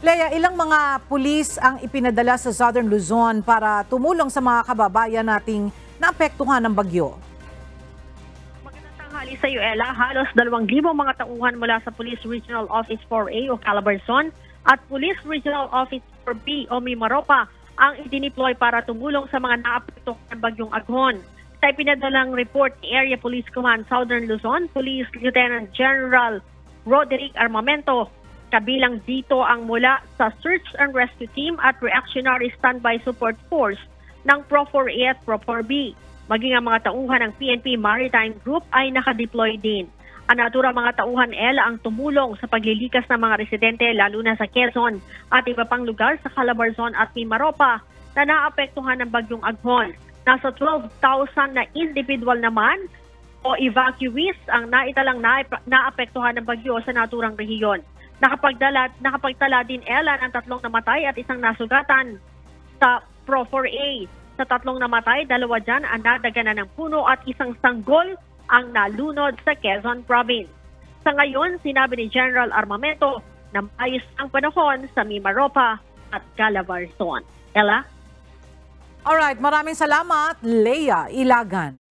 Lea, ilang mga pulis ang ipinadala sa Southern Luzon para tumulong sa mga kababayan nating naapektuhan ng bagyo? Magandang tanghali sa iyo, Ella. Halos 2,000 mga tauhan mula sa Police Regional Office 4A o Calabarzon at Police Regional Office 4B o Mimaropa ang idineploy para tumulong sa mga naapektuhan ng bagyong Aghon. Sa ipinadalang report ni Area Police Command Southern Luzon, Police Lieutenant General Roderick Armamento, kabilang dito ang mula sa Search and Rescue Team at Reactionary Standby Support Force ng Pro-4A at Pro-4B. Maging ang mga tauhan ng PNP Maritime Group ay nakadeploy din. Ang naturang mga tauhan ang tumulong sa paglilikas ng mga residente lalo na sa Quezon at iba pang lugar sa Calabarzon at Mimaropa na naapektuhan ng bagyong Aghon. Nasa 12,000 na individual naman o evacuees ang naitalang naapektuhan ng bagyo sa naturang rehiyon. Nakapagtala din ng 3 namatay at 1 nasugatan sa Pro-4A. Sa 3 namatay, 2 dyan ang nadaganan ng puno at 1 sanggol ang nalunod sa Quezon Province. Sa ngayon, sinabi ni General Armamento na maayos ang panahon sa Mimaropa at Calabarzon. Ella? Alright, maraming salamat, Lea Ilagan.